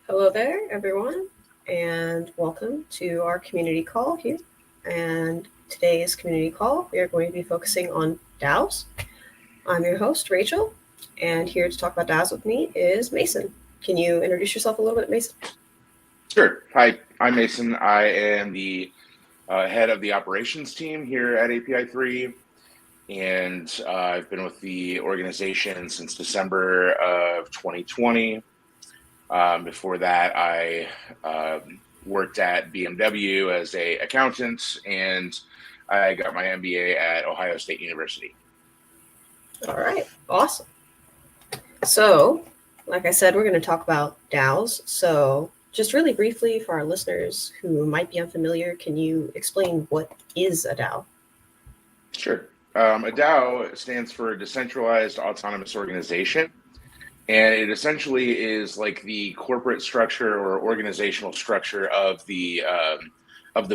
Hello there, everyone, and welcome to our community call here. And today's community call, we are going to be focusing on DAOs. I'm your host, Rachel, and here to talk about DAOs with me is Mason. Can you introduce yourself a little bit, Mason? Sure. Hi, I'm Mason. I am the head of the operations team here at API3, and I've been with the organization since December of 2020. Before that, I worked at BMW as an accountant, and I got my MBA at Ohio State University. All right, awesome. So, like I said, we're going to talk about DAOs. So, just really briefly for our listeners who might be unfamiliar, can you explain what is a DAO? Sure. A DAO stands for Decentralized Autonomous Organization. And it essentially is like the corporate structure or organizational structure of the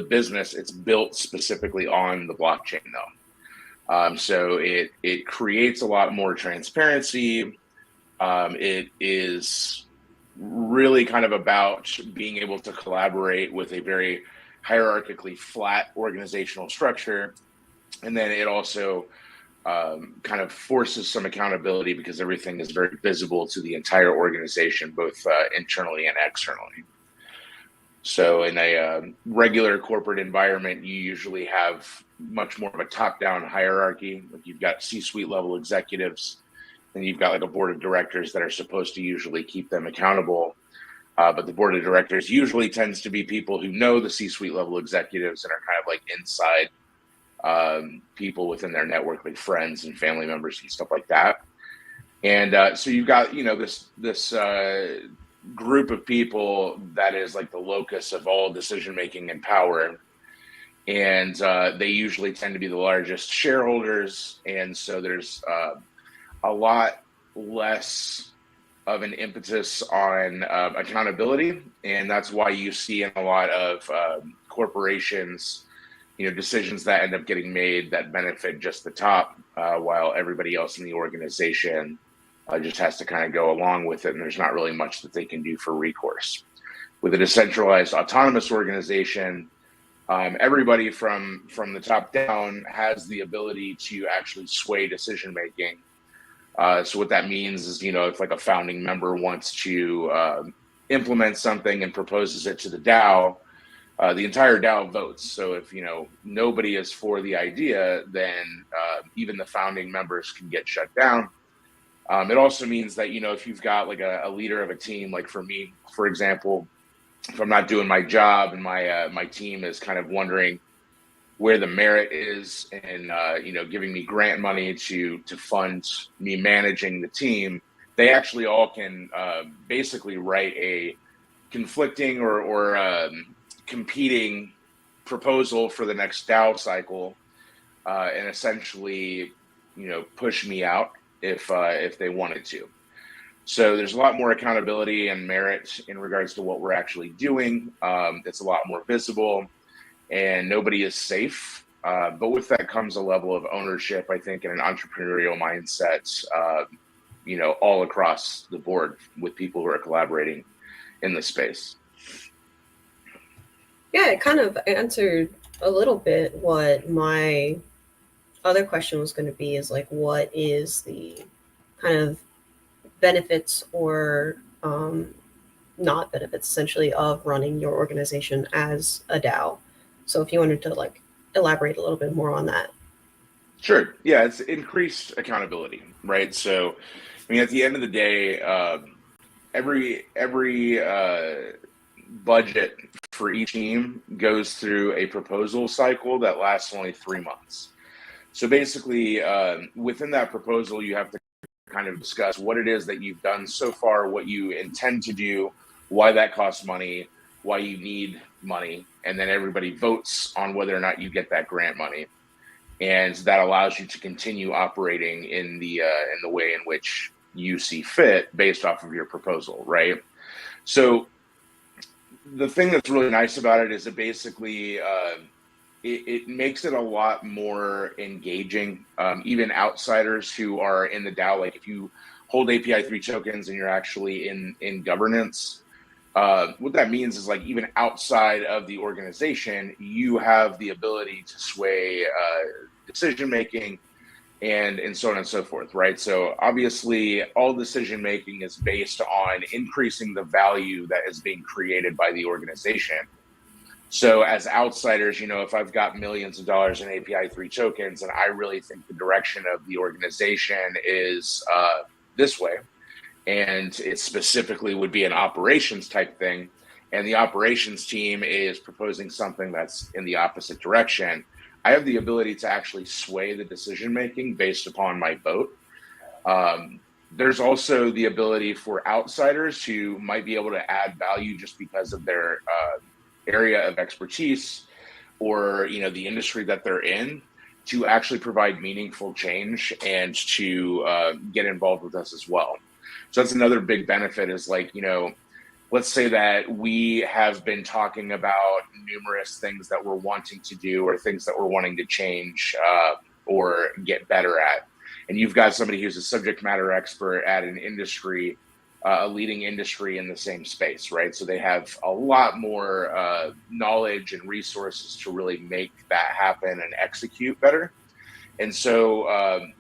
business. It's built specifically on the blockchain, though. So it creates a lot more transparency. It is really kind of about being able to collaborate with a very hierarchically flat organizational structure, and then it also kind of forces some accountability because everything is very visible to the entire organization, both internally and externally. So in a regular corporate environment, you usually have much more of a top-down hierarchy. Like you've got C-suite level executives, and you've got like a board of directors that are supposed to usually keep them accountable. But the board of directors usually tends to be people who know the C-suite level executives and are kind of like inside people within their network, like friends and family members and stuff like that. And so you've got, this group of people that is like the locus of all decision making and power. And they usually tend to be the largest shareholders. And so there's a lot less of an impetus on accountability. And that's why you see in a lot of corporations, decisions that end up getting made that benefit just the top, while everybody else in the organization just has to kind of go along with it. And there's not really much that they can do for recourse. With a decentralized autonomous organization, everybody from the top down has the ability to actually sway decision making. So what that means is, if like a founding member wants to implement something and proposes it to the DAO, the entire DAO votes. So if nobody is for the idea, then even the founding members can get shut down. It also means that if you've got like a leader of a team, like for me, for example, if I'm not doing my job and my team is kind of wondering where the merit is, and giving me grant money to fund me managing the team, they actually all can basically write a conflicting or competing proposal for the next DAO cycle, and essentially, push me out if they wanted to. So there's a lot more accountability and merit in regards to what we're actually doing. It's a lot more visible, and nobody is safe. But with that comes a level of ownership, I think, and an entrepreneurial mindset, all across the board with people who are collaborating in the space. Yeah, it kind of answered a little bit what my other question was going to be, is like, what is the kind of benefits or not benefits essentially of running your organization as a DAO. So if you wanted to like elaborate a little bit more on that. Sure. Yeah, it's increased accountability, right? So, I mean, at the end of the day, every budget for each team goes through a proposal cycle that lasts only 3 months. So basically, within that proposal, you have to kind of discuss what it is that you've done so far, what you intend to do, why that costs money, why you need money, and then everybody votes on whether or not you get that grant money, and that allows you to continue operating in the way in which you see fit based off of your proposal, right? So the thing that's really nice about it is it basically it makes it a lot more engaging. Even outsiders who are in the DAO, like if you hold API 3 tokens and you're actually in governance, what that means is like even outside of the organization, you have the ability to sway decision making and so on and so forth, right? So obviously all decision making is based on increasing the value that is being created by the organization. So as outsiders, if I've got millions of dollars in API 3 tokens and I really think the direction of the organization is this way, and it specifically would be an operations type thing, and the operations team is proposing something that's in the opposite direction, I have the ability to actually sway the decision making based upon my vote. There's also the ability for outsiders who might be able to add value just because of their area of expertise or the industry that they're in, to actually provide meaningful change and to get involved with us as well. So that's another big benefit is like, let's say that we have been talking about numerous things that we're wanting to do or things that we're wanting to change or get better at. And you've got somebody who's a subject matter expert at an industry, a leading industry in the same space, right? So they have a lot more knowledge and resources to really make that happen and execute better. And so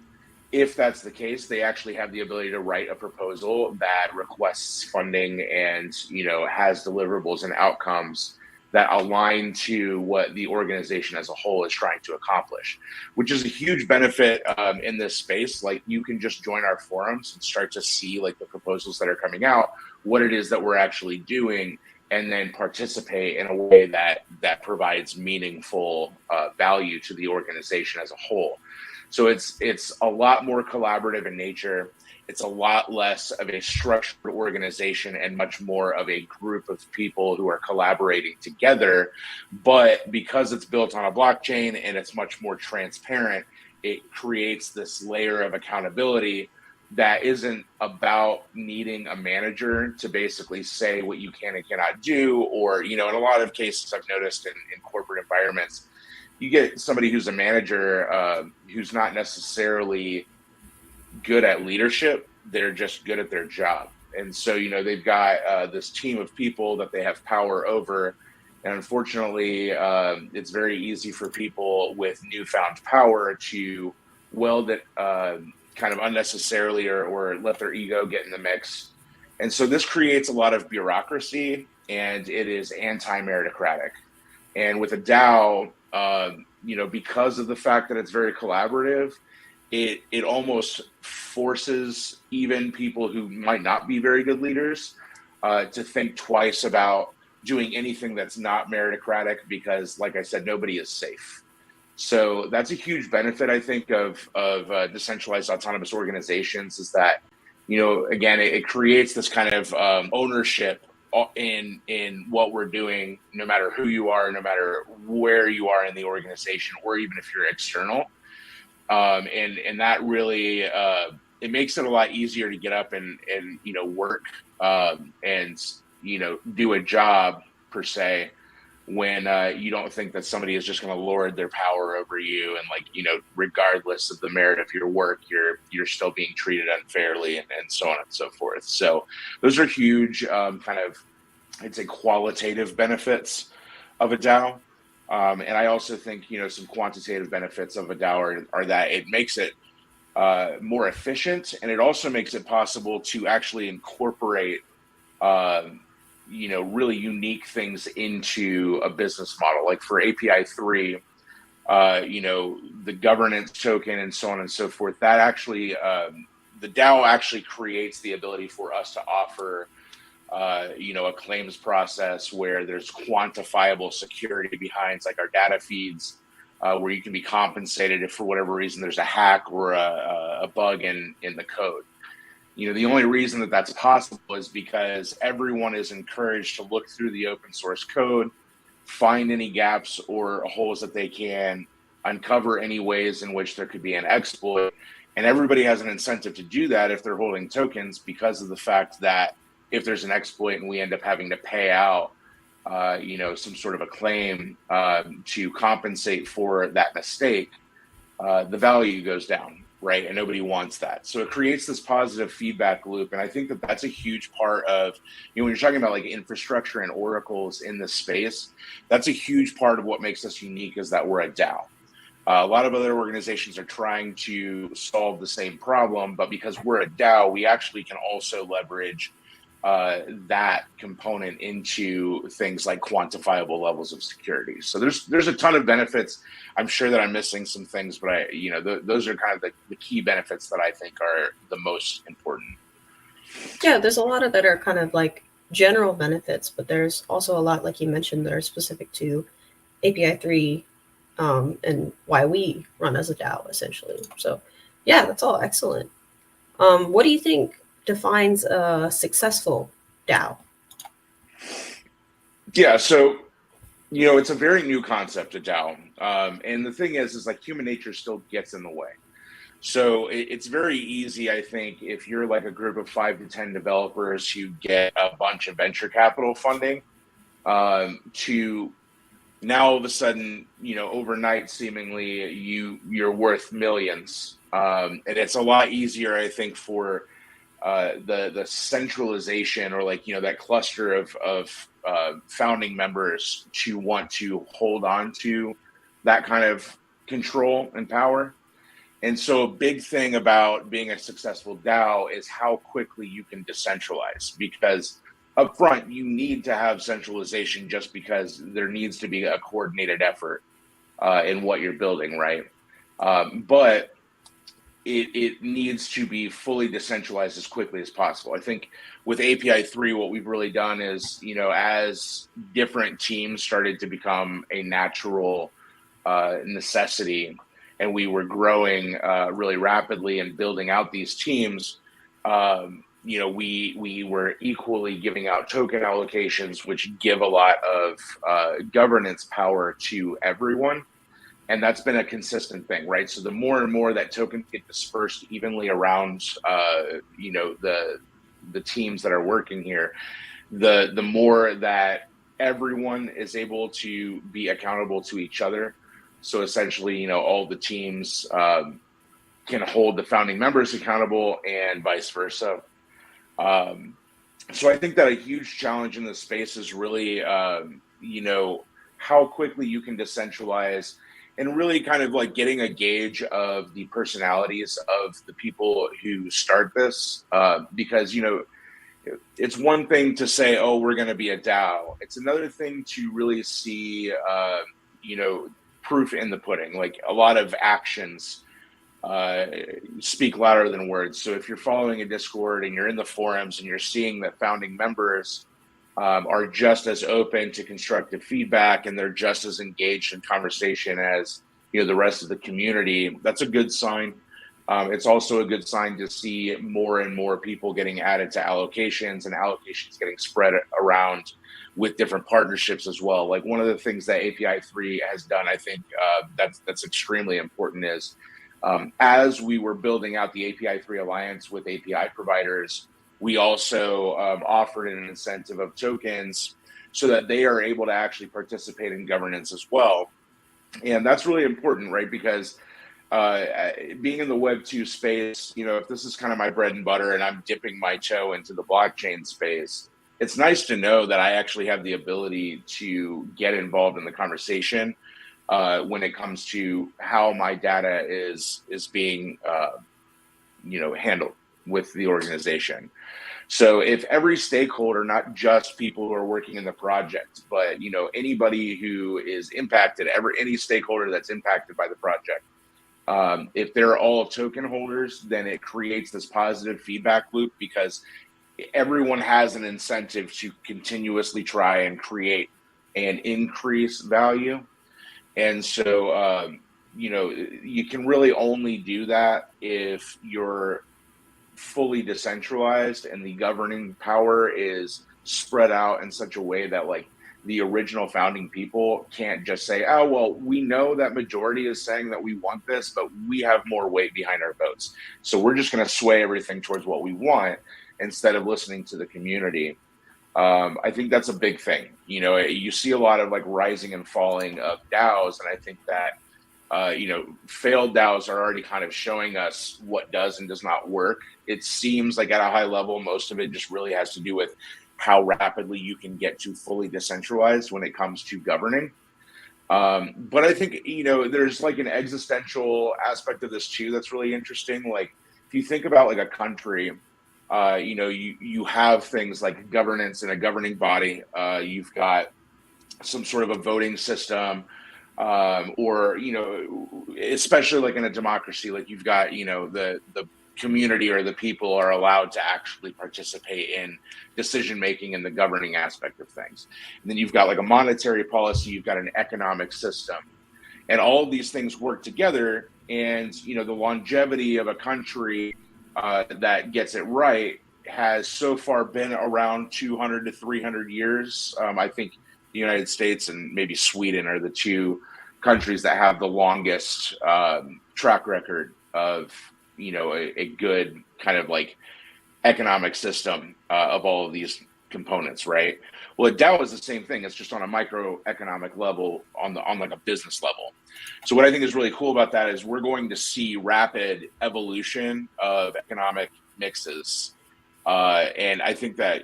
if that's the case, they actually have the ability to write a proposal that requests funding and has deliverables and outcomes that align to what the organization as a whole is trying to accomplish, which is a huge benefit in this space. Like you can just join our forums and start to see like the proposals that are coming out, what it is that we're actually doing, and then participate in a way that provides meaningful value to the organization as a whole. So it's a lot more collaborative in nature. It's a lot less of a structured organization and much more of a group of people who are collaborating together. But because it's built on a blockchain and it's much more transparent, it creates this layer of accountability that isn't about needing a manager to basically say what you can and cannot do. Or, in a lot of cases I've noticed in corporate environments, you get somebody who's a manager who's not necessarily good at leadership. They're just good at their job. And so, they've got this team of people that they have power over. And unfortunately, it's very easy for people with newfound power to wield it kind of unnecessarily or let their ego get in the mix. And so this creates a lot of bureaucracy and it is anti-meritocratic. And with a DAO, because of the fact that it's very collaborative, it almost forces even people who might not be very good leaders to think twice about doing anything that's not meritocratic, because, like I said, nobody is safe. So that's a huge benefit, I think, of decentralized autonomous organizations, is that, again, it creates this kind of ownership in what we're doing, no matter who you are, no matter where you are in the organization, or even if you're external. And that really it makes it a lot easier to get up and work and do a job per se, when you don't think that somebody is just going to lord their power over you, and regardless of the merit of your work, you're still being treated unfairly, and so on and so forth. So those are huge kind of, I'd say, qualitative benefits of a DAO. And I also think some quantitative benefits of a DAO are that it makes it more efficient, and it also makes it possible to actually incorporate really unique things into a business model. Like for API 3, the governance token and so on and so forth, that actually, the DAO actually creates the ability for us to offer, a claims process where there's quantifiable security behind, like our data feeds, where you can be compensated if for whatever reason there's a hack or a bug in the code. The only reason that that's possible is because everyone is encouraged to look through the open source code, find any gaps or holes that they can, uncover any ways in which there could be an exploit. And everybody has an incentive to do that if they're holding tokens, because of the fact that if there's an exploit and we end up having to pay out, some sort of a claim to compensate for that mistake, the value goes down, right? And nobody wants that. So it creates this positive feedback loop. And I think that that's a huge part of, when you're talking about like infrastructure and oracles in this space, that's a huge part of what makes us unique, is that we're a DAO. A lot of other organizations are trying to solve the same problem, but because we're a DAO, we actually can also leverage that component into things like quantifiable levels of security. So there's a ton of benefits. I'm sure that I'm missing some things, but those are kind of the key benefits that I think are the most important. Yeah, there's a lot of that are kind of like general benefits, but there's also a lot, like you mentioned, that are specific to API 3 and why we run as a DAO, essentially. So yeah, that's all excellent. What do you think defines a successful DAO? Yeah, so it's a very new concept, a DAO, and the thing is like human nature still gets in the way. So it's very easy, I think, if you're like a group of 5 to 10 developers who get a bunch of venture capital funding, to now all of a sudden, overnight, seemingly you're worth millions, and it's a lot easier, I think, for the centralization, or like that cluster of founding members to want to hold on to that kind of control and power. And so a big thing about being a successful DAO is how quickly you can decentralize, because up front you need to have centralization, just because there needs to be a coordinated effort in what you're building, right? But it needs to be fully decentralized as quickly as possible. I think with API 3, what we've really done is, as different teams started to become a natural necessity, and we were growing really rapidly and building out these teams, we were equally giving out token allocations, which give a lot of governance power to everyone. And that's been a consistent thing, right? So the more and more that tokens get dispersed evenly around, the teams that are working here, the more that everyone is able to be accountable to each other. So essentially, all the teams can hold the founding members accountable, and vice versa. So I think that a huge challenge in this space is really, how quickly you can decentralize, and really kind of like getting a gauge of the personalities of the people who start this, because, it's one thing to say, oh, we're going to be a DAO. It's another thing to really see, proof in the pudding. Like, a lot of actions speak louder than words. So if you're following a Discord and you're in the forums and you're seeing that founding members are just as open to constructive feedback, and they're just as engaged in conversation as the rest of the community, that's a good sign. It's also a good sign to see more and more people getting added to allocations, and allocations getting spread around with different partnerships as well. Like, one of the things that API 3 has done, I think that's extremely important, is as we were building out the API 3 alliance with API providers, we also offered an incentive of tokens so that they are able to actually participate in governance as well. And that's really important, right? Because being in the Web 2 space, if this is kind of my bread and butter and I'm dipping my toe into the blockchain space, it's nice to know that I actually have the ability to get involved in the conversation when it comes to how my data is being handled. with the organization. So if every stakeholder, not just people who are working in the project, but anybody who is impacted, any stakeholder that's impacted by the project, if they're all token holders, then it creates this positive feedback loop, because everyone has an incentive to continuously try and create and increase value. And so, you can really only do that if you're fully decentralized and the governing power is spread out in such a way that, like, the original founding people can't just say, oh, well, we know that majority is saying that we want this, but we have more weight behind our votes, so we're just going to sway everything towards what we want instead of listening to the community. I think that's a big thing. You see a lot of like rising and falling of DAOs, and I think that failed DAOs are already kind of showing us what does and does not work. It seems like at a high level, most of it just really has to do with how rapidly you can get to fully decentralized when it comes to governing. But I think, there's like an existential aspect of this too that's really interesting. Like, if you think about like a country, you have things like governance and a governing body. You've got some sort of a voting system, or especially like in a democracy, like you've got the community or the people are allowed to actually participate in decision making and the governing aspect of things. And then you've got like a monetary policy, you've got an economic system, and all of these things work together. And the longevity of a country that gets it right has so far been around 200 to 300 years. I think the United States and maybe Sweden are the two countries that have the longest track record of a good kind of like economic system of all of these components, right? Well, a DAO is the same thing. It's just on a microeconomic level, on like a business level. So what I think is really cool about that is we're going to see rapid evolution of economic mixes. And I think that,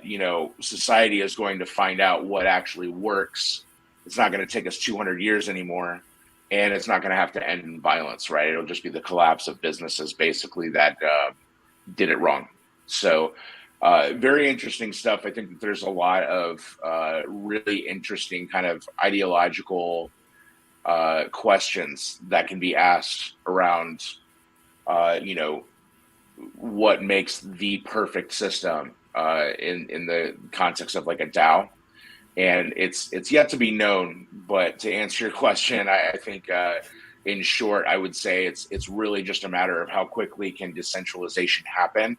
society is going to find out what actually works. It's not going to take us 200 years anymore, and it's not going to have to end in violence, right? It'll just be the collapse of businesses basically that did it wrong. So very interesting stuff. I think that there's a lot of really interesting kind of ideological questions that can be asked around, what makes the perfect system in the context of like a DAO. And it's yet to be known. But to answer your question, I think in short, I would say it's really just a matter of how quickly can decentralization happen.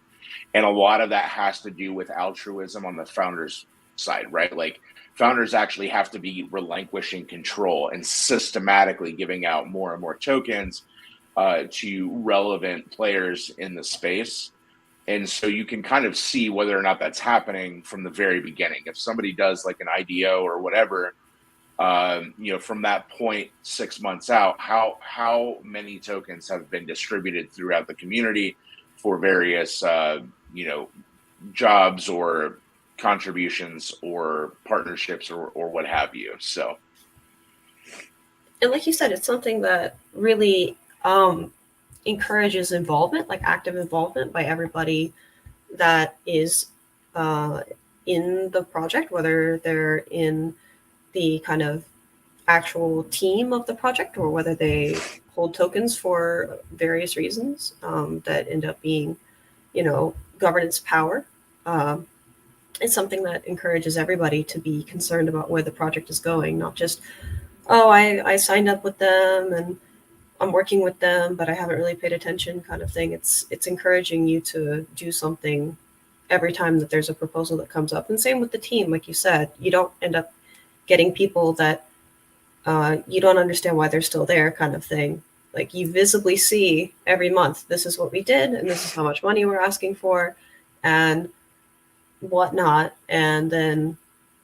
And a lot of that has to do with altruism on the founders' side, right? Like, founders actually have to be relinquishing control and systematically giving out more and more tokens to relevant players in the space. And so you can kind of see whether or not that's happening from the very beginning. If somebody does like an IDO or whatever, from that point 6 months out, how many tokens have been distributed throughout the community for various, jobs or contributions or partnerships or what have you. So, and like you said, it's something that really encourages involvement, like active involvement by everybody that is in the project, whether they're in the kind of actual team of the project or whether they hold tokens for various reasons that end up being, governance power. It's something that encourages everybody to be concerned about where the project is going, not just, oh, I signed up with them and I'm working with them, but I haven't really paid attention kind of thing. It's encouraging you to do something every time that there's a proposal that comes up. And same with the team, like you said, you don't end up getting people that you don't understand why they're still there kind of thing. Like, you visibly see every month, this is what we did, and this is how much money we're asking for, and whatnot. And then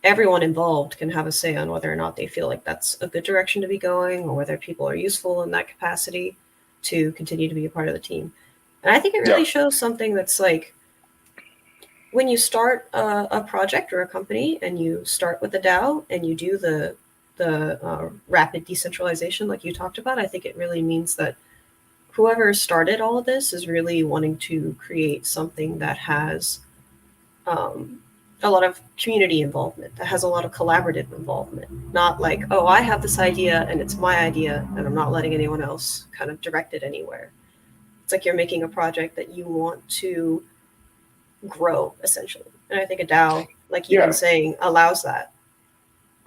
everyone involved can have a say on whether or not they feel like that's a good direction to be going, or whether people are useful in that capacity to continue to be a part of the team. And I think it really shows something that's like, when you start a project or a company and you start with a DAO and you do the rapid decentralization like you talked about, I think it really means that whoever started all of this is really wanting to create something that has a lot of community involvement, that has a lot of collaborative involvement. Not like, oh, I have this idea and it's my idea and I'm not letting anyone else kind of direct it anywhere. It's like you're making a project that you want to grow, essentially. And I think a DAO, like you've been saying, allows that.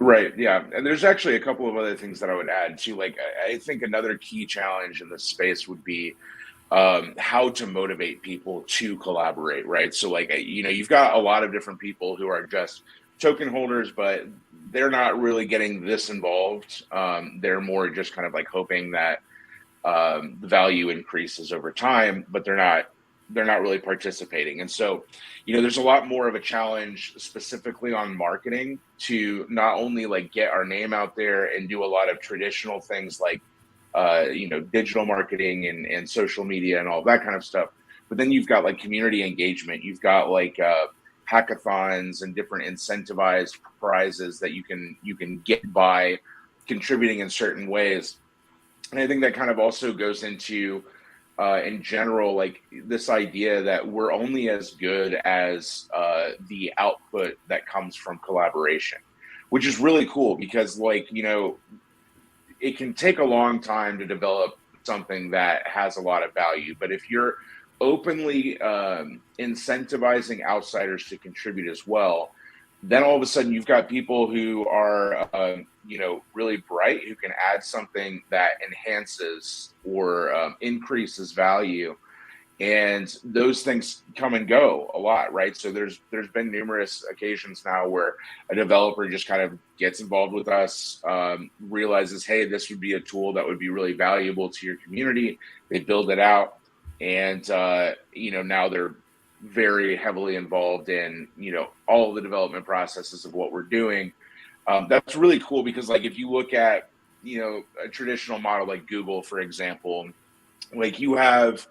Right. Yeah. And there's actually a couple of other things that I would add to. Like, I think another key challenge in this space would be how to motivate people to collaborate. Right. So, like, you've got a lot of different people who are just token holders, but they're not really getting this involved. They're more just kind of like hoping that the value increases over time, but they're not really participating. And so, there's a lot more of a challenge specifically on marketing to not only like get our name out there and do a lot of traditional things like, digital marketing and social media and all that kind of stuff. But then you've got like community engagement. You've got like hackathons and different incentivized prizes that you can get by contributing in certain ways. And I think that kind of also goes into, in general, like this idea that we're only as good as the output that comes from collaboration, which is really cool because, like, it can take a long time to develop something that has a lot of value. But if you're openly incentivizing outsiders to contribute as well, then all of a sudden you've got people who are, really bright, who can add something that enhances or increases value. And those things come and go a lot, right? So there's been numerous occasions now where a developer just kind of gets involved with us, realizes, hey, this would be a tool that would be really valuable to your community. They build it out, and now they're very heavily involved in all of the development processes of what we're doing. That's really cool because, like, if you look at a traditional model like Google, for example, like you have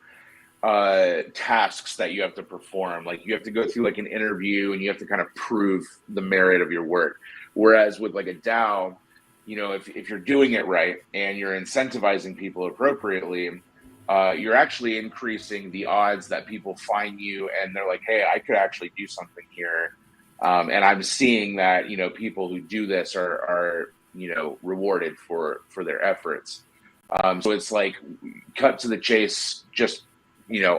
tasks that you have to perform. Like you have to go through like an interview and you have to kind of prove the merit of your work. Whereas with like a DAO, if you're doing it right and you're incentivizing people appropriately, you're actually increasing the odds that people find you and they're like, hey, I could actually do something here. And I'm seeing that, people who do this are rewarded for their efforts. So it's like cut to the chase, just,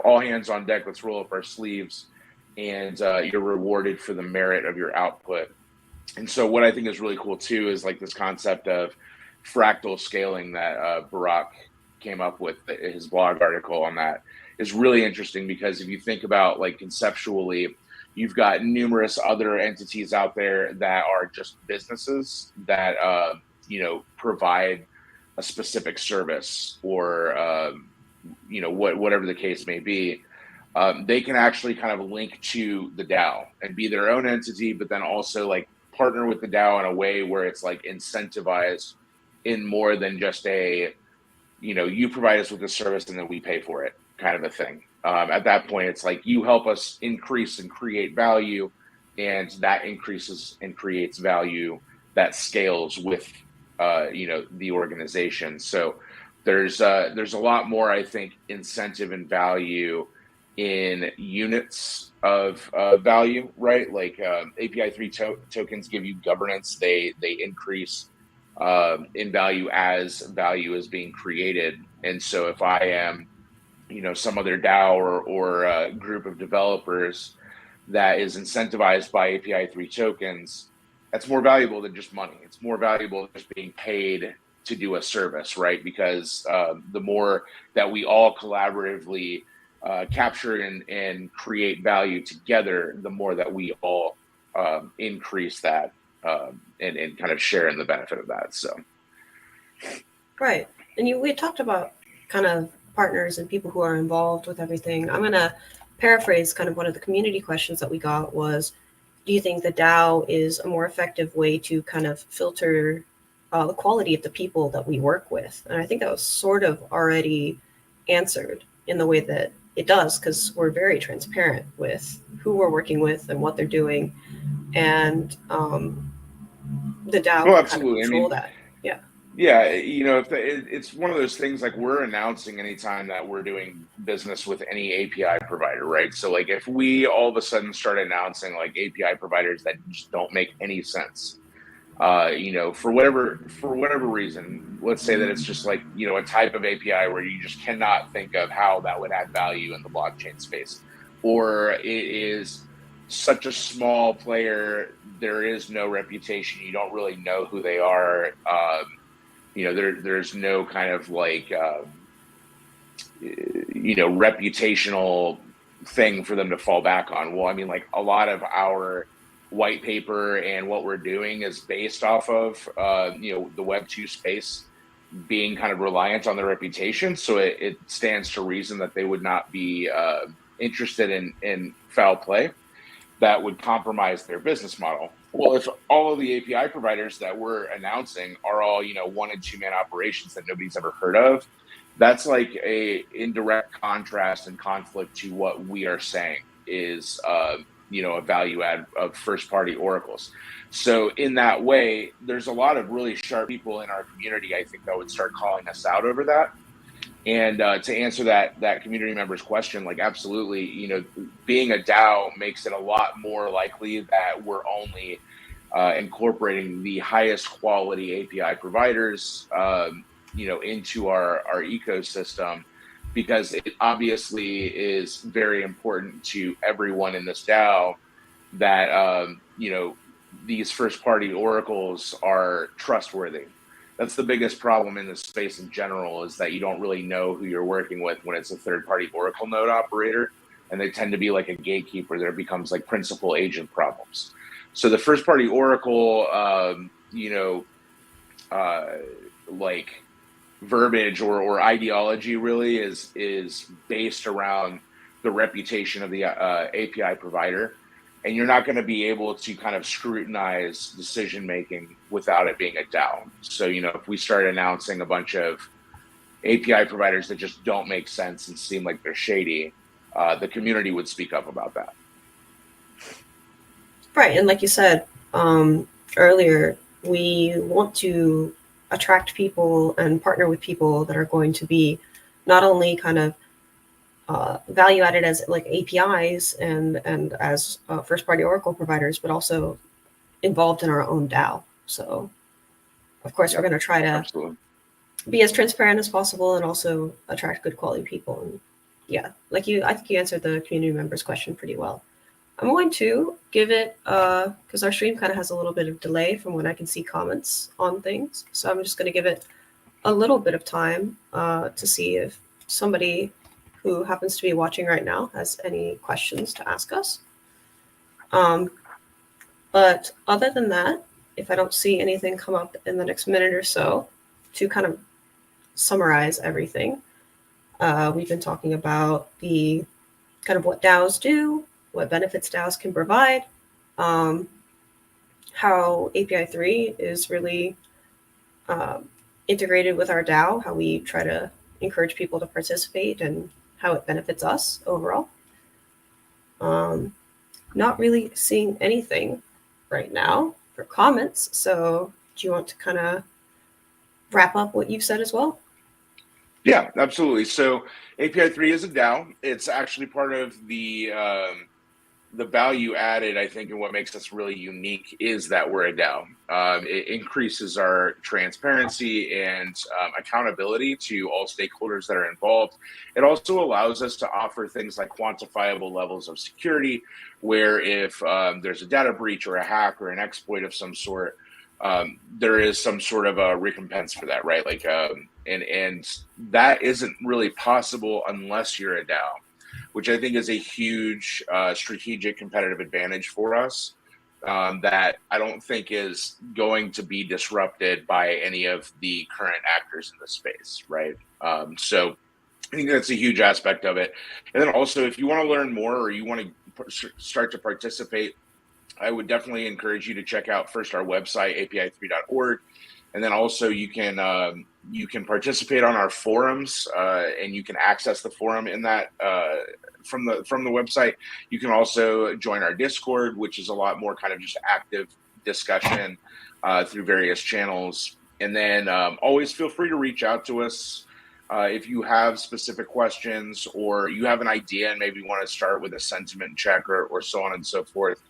all hands on deck, let's roll up our sleeves, and you're rewarded for the merit of your output. And so what I think is really cool too is like this concept of fractal scaling that Barack came up with. His blog article on that is really interesting because if you think about like conceptually, you've got numerous other entities out there that are just businesses that provide a specific service or whatever the case may be. They can actually kind of link to the DAO and be their own entity, but then also like partner with the DAO in a way where it's like incentivized in more than just a, you provide us with a service and then we pay for it kind of a thing. At that point, it's like you help us increase and create value, and that increases and creates value that scales with, the organization. So there's a lot more, I think, incentive and value in units of value, right? Like API 3 tokens give you governance. They increase in value as value is being created. And so if I am, some other DAO or a group of developers that is incentivized by API 3 tokens, that's more valuable than just money. It's more valuable than just being paid to do a service, right? Because the more that we all collaboratively capture and create value together, the more that we all increase that and kind of share in the benefit of that. So, right. And we talked about kind of partners and people who are involved with everything. I'm going to paraphrase kind of one of the community questions that we got was, do you think the DAO is a more effective way to kind of filter the quality of the people that we work with? And I think that was sort of already answered in the way that it does, because we're very transparent with who we're working with and what they're doing. And the DAO well, absolutely. kind of control that. Yeah. Yeah, if it's one of those things, like we're announcing anytime that we're doing business with any API provider, right? So like if we all of a sudden start announcing like API providers that just don't make any sense, for whatever reason, let's say that it's just like, a type of API where you just cannot think of how that would add value in the blockchain space, or it is such a small player, there is no reputation, you don't really know who they are. There's no kind of like, reputational thing for them to fall back on. Well, I mean, like a lot of our white paper and what we're doing is based off of, the Web2 space being kind of reliant on their reputation. So it stands to reason that they would not be interested in foul play that would compromise their business model. Well, if all of the API providers that we're announcing are all, one and two man operations that nobody's ever heard of, that's like in direct contrast and conflict to what we are saying is, a value add of first party oracles. So in that way, there's a lot of really sharp people in our community, I think, that would start calling us out over that. And to answer that community member's question, like absolutely, being a DAO makes it a lot more likely that we're only incorporating the highest quality API providers, into our ecosystem, because it obviously is very important to everyone in this DAO that these first party oracles are trustworthy. That's the biggest problem in this space in general, is that you don't really know who you're working with when it's a third-party Oracle node operator, and they tend to be like a gatekeeper. There becomes like principal agent problems. So the first-party Oracle, like verbiage or ideology really is based around the reputation of the API provider. And you're not going to be able to kind of scrutinize decision making without it being a DAO. So, if we start announcing a bunch of API providers that just don't make sense and seem like they're shady, the community would speak up about that. Right. And like you said earlier, we want to attract people and partner with people that are going to be not only kind of value added as like APIs and as first party Oracle providers, but also involved in our own DAO. So of course, we're going to try to Absolutely be as transparent as possible and also attract good quality people. And yeah, I think you answered the community members question pretty well. I'm going to give it, because our stream kind of has a little bit of delay from when I can see comments on things. So I'm just going to give it a little bit of time to see if somebody who happens to be watching right now has any questions to ask us. But other than that, if I don't see anything come up in the next minute or so, to kind of summarize everything, we've been talking about the kind of what DAOs do, what benefits DAOs can provide, how API 3 is really integrated with our DAO, how we try to encourage people to participate, and how it benefits us overall. Not really seeing anything right now for comments. So do you want to kind of wrap up what you've said as well? Yeah, absolutely. So API 3 is a DAO. It's actually part of the value added, I think, and what makes us really unique is that we're a DAO. It increases our transparency and accountability to all stakeholders that are involved. It also allows us to offer things like quantifiable levels of security, where if there's a data breach or a hack or an exploit of some sort, there is some sort of a recompense for that, right? Like, and that isn't really possible unless you're a DAO, which I think is a huge strategic competitive advantage for us, that I don't think is going to be disrupted by any of the current actors in the space, right? So I think that's a huge aspect of it. And then also, if you want to learn more or you want to start to participate, I would definitely encourage you to check out first our website, api3.org. And then also you can participate on our forums, and you can access the forum in that from the website. You can also join our Discord, which is a lot more kind of just active discussion through various channels. And then always feel free to reach out to us if you have specific questions or you have an idea and maybe want to start with a sentiment check or so on and so forth.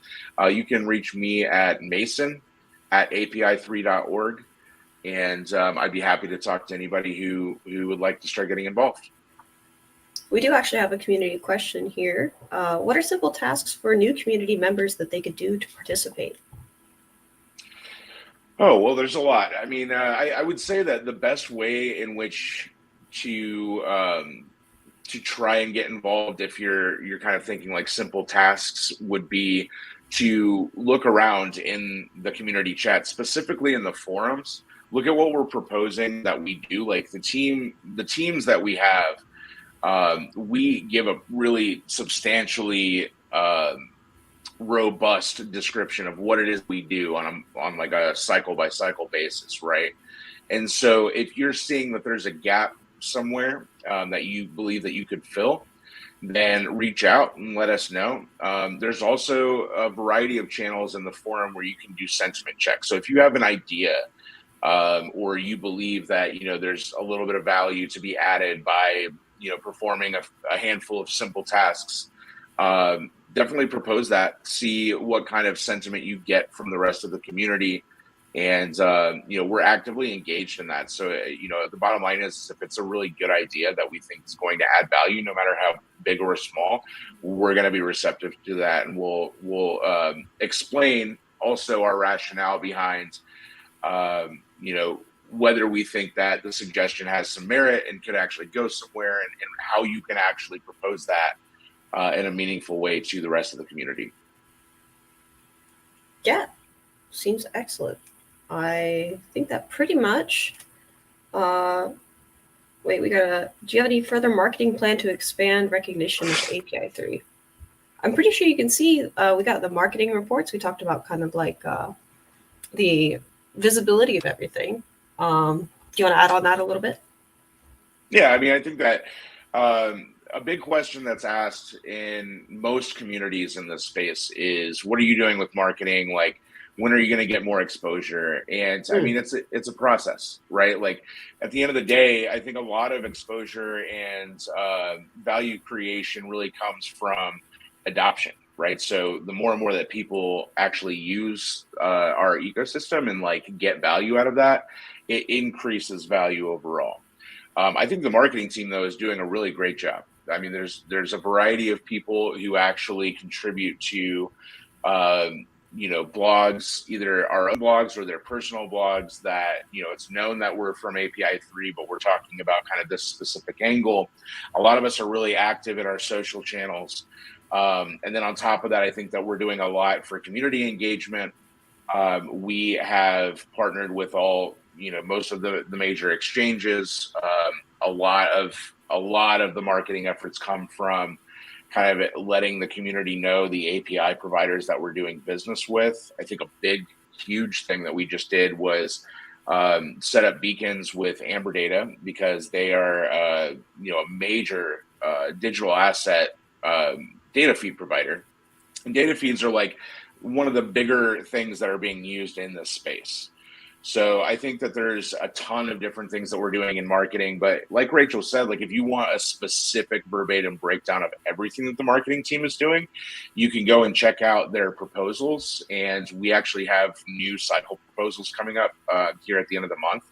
You can reach me at mason@api3.org. And I'd be happy to talk to anybody who would like to start getting involved. We do actually have a community question here. What are simple tasks for new community members that they could do to participate? Oh, well, there's a lot. I mean, I would say that the best way in which to try and get involved, if you're kind of thinking like simple tasks, would be to look around in the community chat, specifically in the forums. Look at what we're proposing that we do. Like the teams that we have, we give a really substantially robust description of what it is we do on like a cycle by cycle basis, right? And so if you're seeing that there's a gap somewhere that you believe that you could fill, then reach out and let us know. There's also a variety of channels in the forum where you can do sentiment checks. So if you have an idea or you believe that there's a little bit of value to be added by performing a handful of simple tasks, definitely propose that. See what kind of sentiment you get from the rest of the community. And, we're actively engaged in that. So, the bottom line is if it's a really good idea that we think is going to add value, no matter how big or small, we're going to be receptive to that. And we'll explain also our rationale behind, whether we think that the suggestion has some merit and could actually go somewhere and how you can actually propose that in a meaningful way to the rest of the community. Yeah, seems excellent. I think that pretty much. Wait, do you have any further marketing plan to expand recognition of API 3? I'm pretty sure you can see we got the marketing reports. We talked about kind of like the visibility of everything. Do you want to add on that a little bit? Yeah, I mean, I think that a big question that's asked in most communities in this space is, what are you doing with marketing? Like, when are you going to get more exposure? And I mean, it's a process, right? Like at the end of the day, I think a lot of exposure and value creation really comes from adoption, right? So the more and more that people actually use our ecosystem and like get value out of that, it increases value overall. I think the marketing team though is doing a really great job. I mean, there's a variety of people who actually contribute to blogs, either our own blogs or their personal blogs that, it's known that we're from API 3, but we're talking about kind of this specific angle. A lot of us are really active in our social channels. And then on top of that, I think that we're doing a lot for community engagement. We have partnered with most of the major exchanges. A lot of the marketing efforts come from kind of letting the community know the API providers that we're doing business with. I think a big, huge thing that we just did was set up beacons with Amber Data, because they are, a major digital asset data feed provider. And data feeds are like one of the bigger things that are being used in this space. So I think that there's a ton of different things that we're doing in marketing, but like Rachel said, like if you want a specific verbatim breakdown of everything that the marketing team is doing, you can go and check out their proposals. And we actually have new cycle proposals coming up here at the end of the month.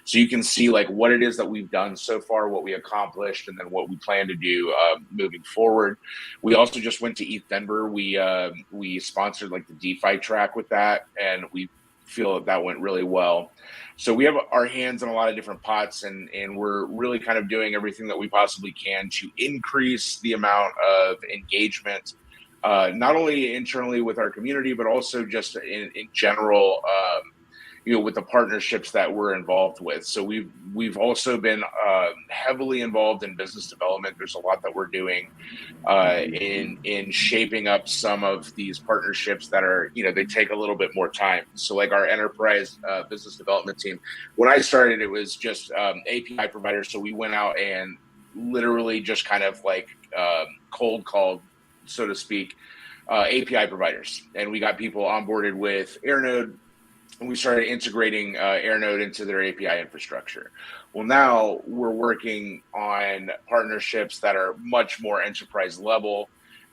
So you can see like what it is that we've done so far, what we accomplished, and then what we plan to do moving forward. We also just went to ETH Denver. We sponsored like the DeFi track with that, and we feel that went really well. So we have our hands in a lot of different pots, and we're really kind of doing everything that we possibly can to increase the amount of engagement, not only internally with our community, but also just in general, with the partnerships that we're involved with. So we've also been heavily involved in business development. There's a lot that we're doing in shaping up some of these partnerships that are, they take a little bit more time. So like our enterprise business development team, when I started, it was just API providers. So we went out and literally just kind of like cold called, so to speak, API providers. And we got people onboarded with Airnode, and we started integrating Airnode into their API infrastructure. Well, now we're working on partnerships that are much more enterprise level.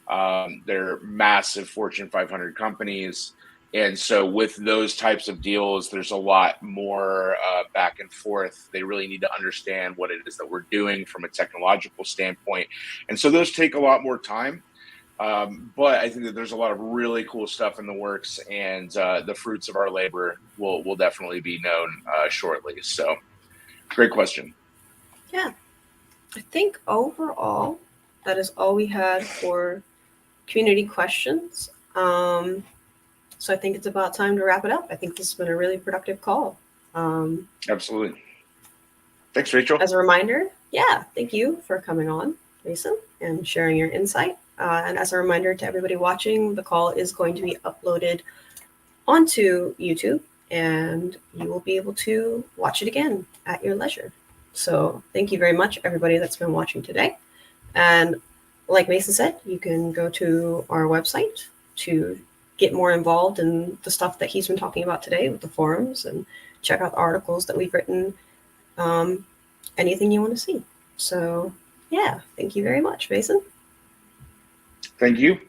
They're massive Fortune 500 companies. And so with those types of deals, there's a lot more back and forth. They really need to understand what it is that we're doing from a technological standpoint. And so those take a lot more time. But I think that there's a lot of really cool stuff in the works, and the fruits of our labor will definitely be known shortly. So great question. Yeah. I think overall, that is all we had for community questions. So I think it's about time to wrap it up. I think this has been a really productive call. Absolutely. Thanks, Rachel. As a reminder, yeah, thank you for coming on, Mason, and sharing your insight. And as a reminder to everybody watching, the call is going to be uploaded onto YouTube, and you will be able to watch it again at your leisure. So thank you very much, everybody that's been watching today. And like Mason said, you can go to our website to get more involved in the stuff that he's been talking about today with the forums, and check out the articles that we've written, anything you want to see. So yeah, thank you very much, Mason. Thank you.